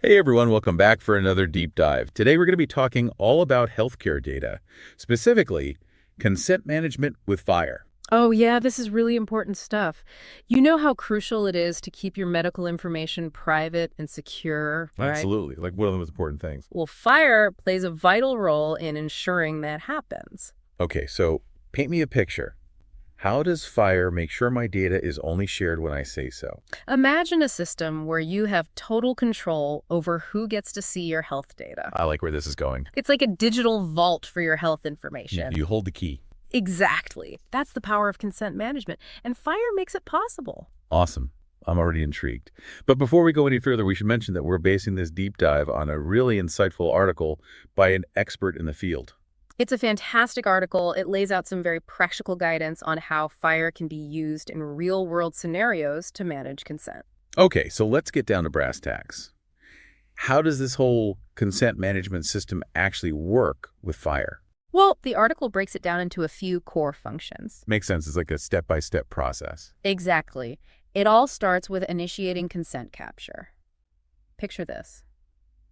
Hey everyone, welcome back for another deep dive. Today we're going to be talking all about healthcare data, specifically consent management with FHIR. Oh, yeah, this is really important stuff. You know how crucial it is to keep your medical information private and secure, right? Absolutely, like one of the most important things. Well, FHIR plays a vital role in ensuring that happens. Okay, so paint me a picture. How does FHIR make sure my data is only shared when I say so? Imagine a system where you have total control over who gets to see your health data. I like where this is going. It's like a digital vault for your health Yeah, information. you hold the key. Exactly. That's the power of consent management, and FHIR makes it possible. Awesome. I'm already intrigued. But before we go any further, we should mention that we're basing this deep dive on a really insightful article by an expert in the field. It's a fantastic article. It lays out some very practical guidance on how FHIR can be used in real-world scenarios to manage consent. Okay, so let's get down to brass tacks. How does this whole consent management system actually work with FHIR? Well, the article breaks it down into a few core functions. Makes sense. It's like a step-by-step process. Exactly. It all starts with initiating consent capture. Picture this.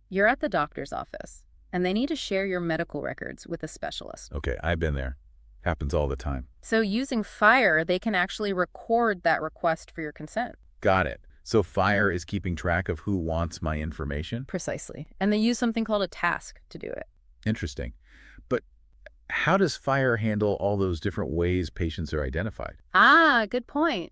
You're at the doctor's office, and they need to share your medical records with a specialist. Okay, I've been there. Happens all the time. So using FHIR, they can actually record that request for your consent. Got it. So FHIR is keeping track of who wants my information? Precisely. And they use something called a task to do it. Interesting. But how does FHIR handle all those different ways patients are identified? Ah, good point.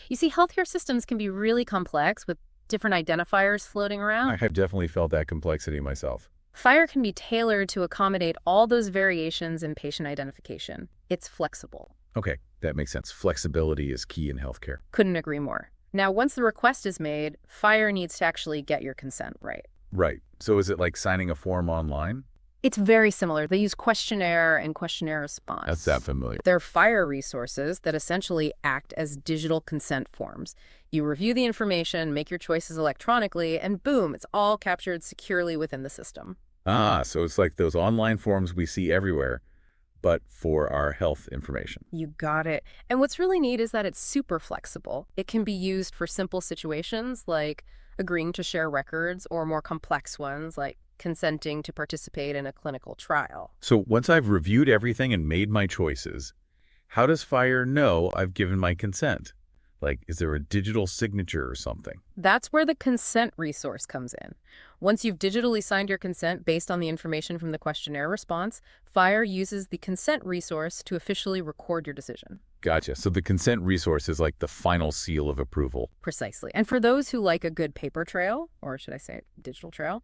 You see, healthcare systems can be really complex with different identifiers floating I around. have definitely felt that complexity myself. FHIR can be tailored to accommodate all those variations in patient identification. It's flexible. Okay, that makes sense. Flexibility is key in healthcare. Couldn't agree more. Now, once the request is made, FHIR needs to actually get your consent right. Right. So is it like signing a form online? It's very similar. They use questionnaire and questionnaire response. That's that familiar. They're FHIR resources that essentially act as digital consent forms. You review the information, make your choices electronically, and boom, it's all captured securely within the system. Ah, so it's like those online forms we see everywhere, but for our health information. You got it. And what's really neat is that it's super flexible. It can be used for simple situations like agreeing to share records or more complex ones like consenting to participate in a clinical trial. So once I've reviewed everything and made my choices, how does FHIR know I've given my consent? Like, is there a digital signature or something? That's where the consent resource comes in. Once you've digitally signed your consent based on the information from the questionnaire response, FHIR uses the consent resource to officially record your decision. Gotcha. So the consent resource is like the final seal of approval. Precisely. And for those who like a good paper trail, or should I say digital trail,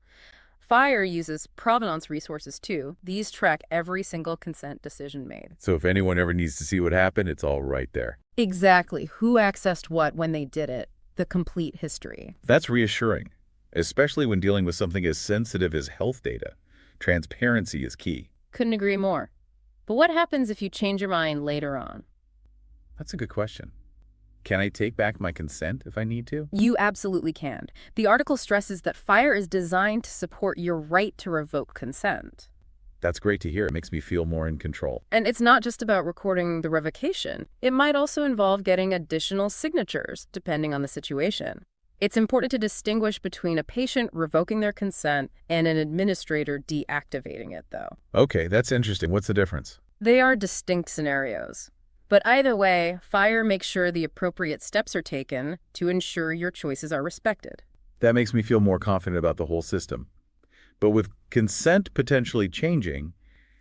FHIR uses provenance resources too. These track every single consent decision made. So if anyone ever needs to see what happened, it's all right there. Exactly. Who accessed what when they did it. The complete history. That's reassuring, especially when dealing with something as sensitive as health data. Transparency is key. Couldn't agree more. But what happens if you change your mind later on? That's a good question. Can I take back my consent if I need to? You absolutely can. The article stresses that FHIR is designed to support your right to revoke consent. That's great to hear. It makes me feel more in control. And it's not just about recording the revocation. It might also involve getting additional signatures, depending on the situation. It's important to distinguish between a patient revoking their consent and an administrator deactivating it, though. Okay, that's interesting. What's the difference? They are distinct scenarios. But either way, FHIR makes sure the appropriate steps are taken to ensure your choices are respected. That makes me feel more confident about the whole system. But with consent potentially changing,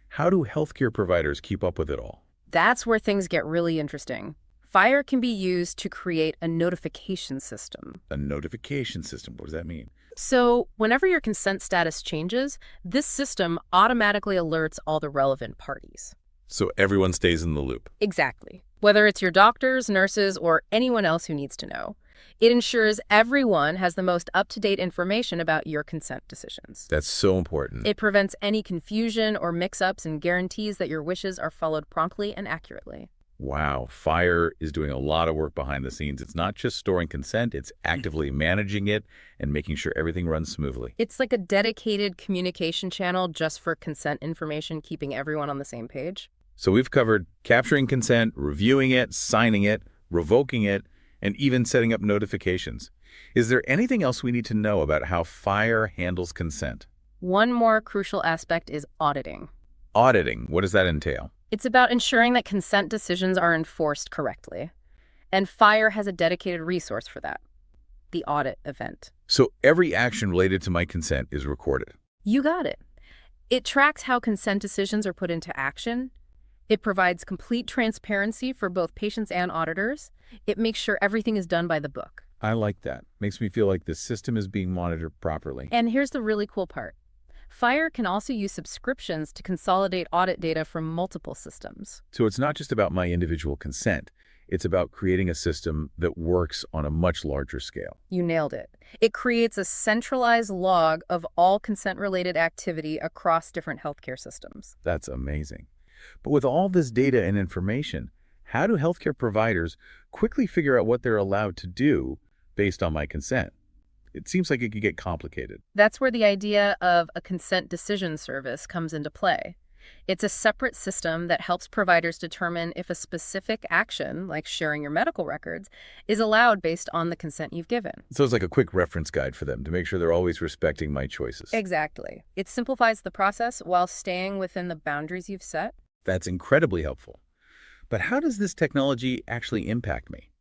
how do healthcare providers keep up with it all? That's where things get really interesting. FHIR can be used to create a notification system. A notification system, what does that mean? So whenever your consent status changes, this system automatically alerts all the relevant parties. So everyone stays in the loop. Exactly. Whether it's your doctors, nurses, or anyone else who needs to know. It ensures everyone has the most up-to-date information about your consent decisions. That's so important. It prevents any confusion or mix-ups and guarantees that your wishes are followed promptly and accurately. Wow, FHIR is doing a lot of work behind the scenes. It's not just storing consent, it's actively managing it and making sure everything runs smoothly. It's like a dedicated communication channel just for consent information, keeping everyone on the same page. So we've covered capturing consent, reviewing it, signing it, revoking it, and even setting up notifications. Is there anything else we need to know about how FHIR handles consent? One more crucial aspect is auditing. Auditing, what does that entail? It's about ensuring that consent decisions are enforced correctly. And FHIR has a dedicated resource for that, the audit event. So every action related to my consent is recorded. You got it. It tracks how consent decisions are put into action. It provides complete transparency for both patients and auditors. It makes sure everything is done by the book. I like that. Makes me feel like the system is being monitored properly. And here's the really cool part. FHIR can also use subscriptions to consolidate audit data from multiple systems. So it's not just about my individual consent. It's about creating a system that works on a much larger scale. You nailed it. It creates a centralized log of all consent-related activity across different healthcare systems. That's amazing. But with all this data and information, how do healthcare providers quickly figure out what they're allowed to do based on my consent? It seems like it could get complicated. That's where the idea of a consent decision service comes into play. It's a separate system that helps providers determine if a specific action, like sharing your medical records, is allowed based on the consent you've given. So it's like a quick reference guide for them to make sure they're always respecting my choices. Exactly. It simplifies the process while staying within the boundaries you've set. That's incredibly helpful. But how does this technology actually impact me?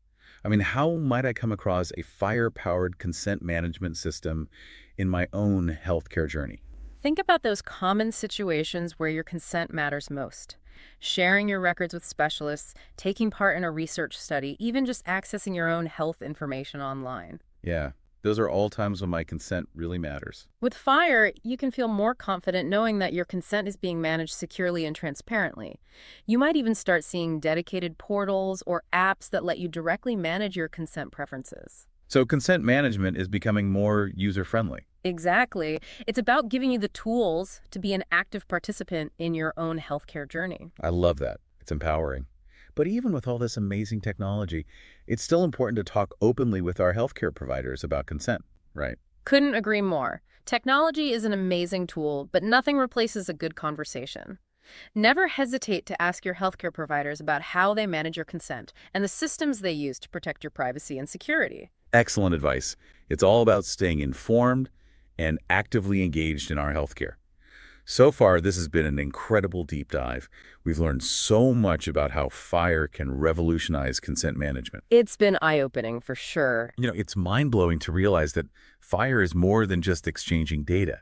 I mean, how might I come across a FHIR-powered consent management system in my own healthcare journey? Think about those common situations where your consent matters most. Sharing your records with specialists, taking part in a research study, even just accessing your own health information online. Yeah, those are all times when my consent really matters. With FHIR, you can feel more confident knowing that your consent is being managed securely and transparently. You might even start seeing dedicated portals or apps that let you directly manage your consent preferences. So consent management is becoming more user-friendly. Exactly. It's about giving you the tools to be an active participant in your own healthcare journey. I love that. It's empowering. But even with all this amazing technology, it's still important to talk openly with our healthcare providers about consent, right? Couldn't agree more. Technology is an amazing tool, but nothing replaces a good conversation. Never hesitate to ask your healthcare providers about how they manage your consent and the systems they use to protect your privacy and security. Excellent advice. It's all about staying informed and actively engaged in our healthcare. So far, this has been an incredible deep dive. We've learned so much about how FHIR can revolutionize consent management. It's been eye-opening for sure. It's mind-blowing to realize that FHIR is more than just exchanging data.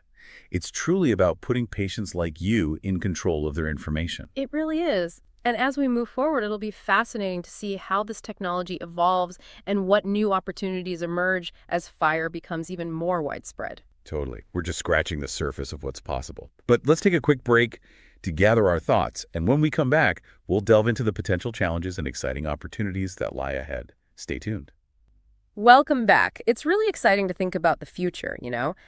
It's truly about putting patients like you in control of their information. It really is. And as we move forward, it'll be fascinating to see how this technology evolves and what new opportunities emerge as FHIR becomes even more widespread. Totally. We're just scratching the surface of what's possible. But let's take a quick break to gather our thoughts. And when we come back, we'll delve into the potential challenges and exciting opportunities that lie ahead. Stay tuned. Welcome back. It's really exciting to think about the future,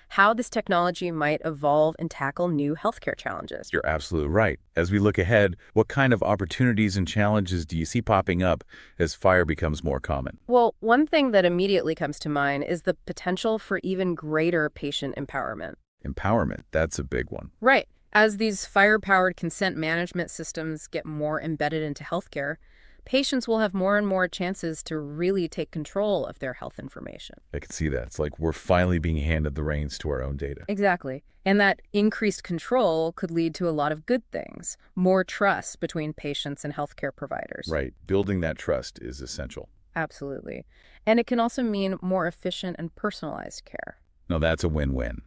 how this technology might evolve and tackle new healthcare challenges. You're absolutely right. As we look ahead, what kind of opportunities and challenges do you see popping up as FHIR becomes more common? Well, one thing that immediately comes to mind is the potential for even greater patient empowerment. Empowerment, that's a big one. Right. As these FHIR-powered consent management systems get more embedded into healthcare, patients will have more and more chances to really take control of their health information. I can see that. It's like we're finally being handed the reins to our own data. Exactly. And that increased control could lead to a lot of good things, more trust between patients and healthcare providers. Right. Building that trust is essential. Absolutely. And it can also mean more efficient and personalized care. Now, that's a win-win.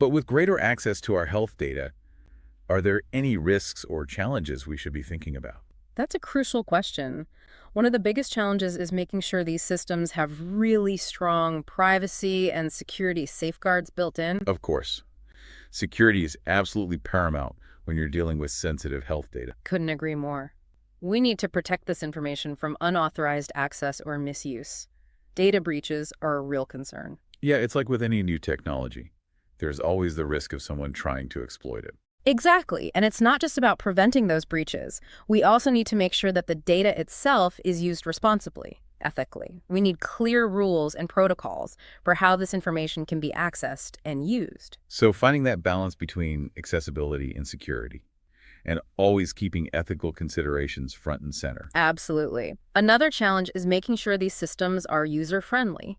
But with greater access to our health data, are there any risks or challenges we should be thinking about? That's a crucial question. One of the biggest challenges is making sure these systems have really strong privacy and security safeguards built in. Of course. Security is absolutely paramount when you're dealing with sensitive health data. Couldn't agree more. We need to protect this information from unauthorized access or misuse. Data breaches are a real concern. Yeah, it's like with any new technology. There's always the risk of someone trying to exploit it. Exactly. And it's not just about preventing those breaches. We also need to make sure that the data itself is used responsibly, ethically. We need clear rules and protocols for how this information can be accessed and used. So finding that balance between accessibility and security, and always keeping ethical considerations front and center. Absolutely. Another challenge is making sure these systems are user-friendly.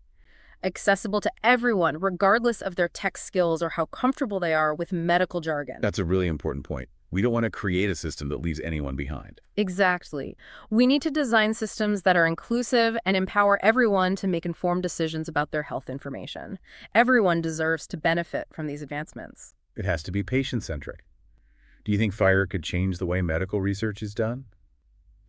accessible to everyone, regardless of their tech skills or how comfortable they are with medical jargon. That's a really important point. We don't want to create a system that leaves anyone behind. Exactly. We need to design systems that are inclusive and empower everyone to make informed decisions about their health information. Everyone deserves to benefit from these advancements. It has to be patient-centric. Do you think FHIR could change the way medical research is done?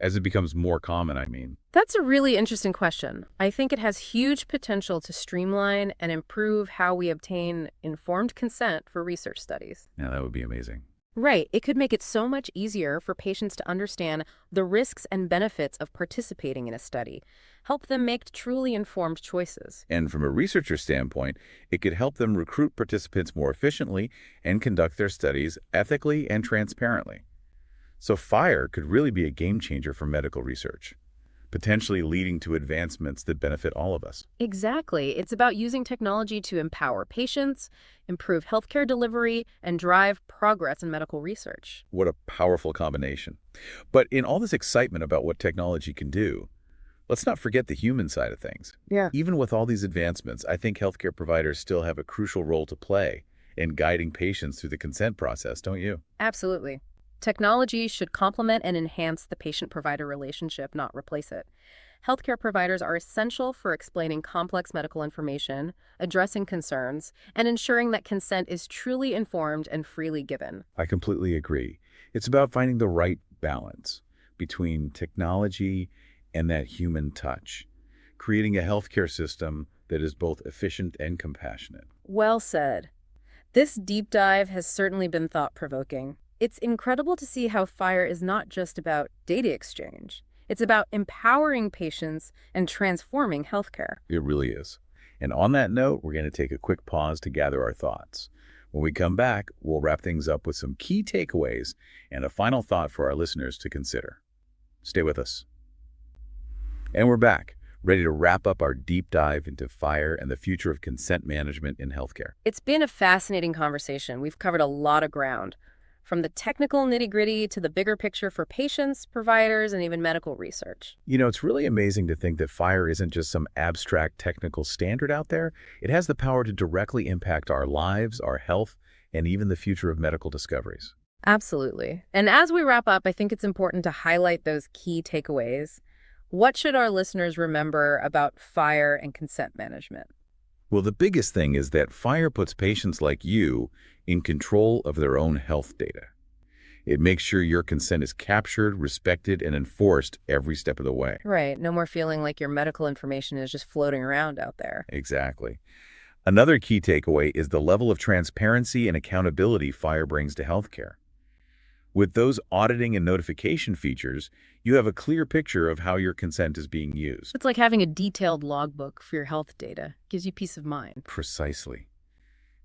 As it becomes more common, I mean. That's a really interesting question. I think it has huge potential to streamline and improve how we obtain informed consent for research studies. Yeah, that would be amazing. Right. It could make it so much easier for patients to understand the risks and benefits of participating in a study, help them make truly informed choices. And from a researcher standpoint, it could help them recruit participants more efficiently and conduct their studies ethically and transparently. So FHIR could really be a game changer for medical research, potentially leading to advancements that benefit all of us. Exactly. It's about using technology to empower patients, improve healthcare delivery, and drive progress in medical research. What a powerful combination. But in all this excitement about what technology can do, let's not forget the human side of things. Yeah. Even with all these advancements, I think healthcare providers still have a crucial role to play in guiding patients through the consent process, don't you? Absolutely. Technology should complement and enhance the patient-provider relationship, not replace it. Healthcare providers are essential for explaining complex medical information, addressing concerns, and ensuring that consent is truly informed and freely given. I completely agree. It's about finding the right balance between technology and that human touch, creating a healthcare system that is both efficient and compassionate. Well said. This deep dive has certainly been thought-provoking. It's incredible to see how FHIR is not just about data exchange. It's about empowering patients and transforming healthcare. It really is. And on that note, we're going to take a quick pause to gather our thoughts. When we come back, we'll wrap things up with some key takeaways and a final thought for our listeners to consider. Stay with us. And we're back, ready to wrap up our deep dive into FHIR and the future of consent management in healthcare. It's been a fascinating conversation. We've covered a lot of ground, from the technical nitty-gritty to the bigger picture for patients, providers, and even medical research. You know, it's really amazing to think that FHIR isn't just some abstract technical standard out there. It has the power to directly impact our lives, our health, and even the future of medical discoveries. Absolutely. And as we wrap up, I think it's important to highlight those key takeaways. What should our listeners remember about FHIR and consent management? Well, the biggest thing is that FHIR puts patients like you in control of their own health data. It makes sure your consent is captured, respected, and enforced every step of the way. Right. No more feeling like your medical information is just floating around out there. Exactly. Another key takeaway is the level of transparency and accountability FHIR brings to healthcare. With those auditing and notification features, you have a clear picture of how your consent is being used. It's like having a detailed logbook for your health data. Gives you peace of mind. Precisely.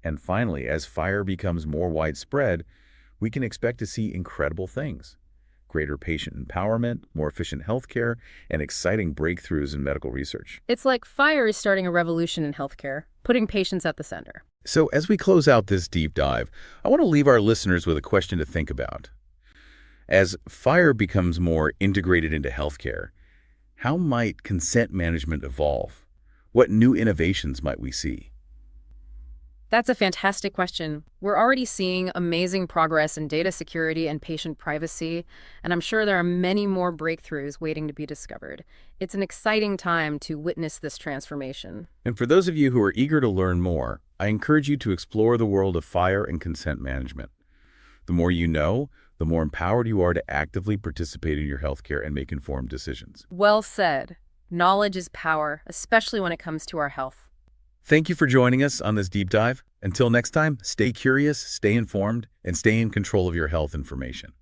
And finally, as FHIR becomes more widespread, we can expect to see incredible things. Greater patient empowerment, more efficient healthcare, and exciting breakthroughs in medical research. It's like FHIR is starting a revolution in healthcare, putting patients at the center. So as we close out this deep dive, I want to leave our listeners with a question to think about. As FHIR becomes more integrated into healthcare, how might consent management evolve? What new innovations might we see? That's a fantastic question. We're already seeing amazing progress in data security and patient privacy, and I'm sure there are many more breakthroughs waiting to be discovered. It's an exciting time to witness this transformation. And for those of you who are eager to learn more, I encourage you to explore the world of FHIR and consent management. The more you know, the more empowered you are to actively participate in your healthcare and make informed decisions. Well said. Knowledge is power, especially when it comes to our health. Thank you for joining us on this deep dive. Until next time, stay curious, stay informed, and stay in control of your health information.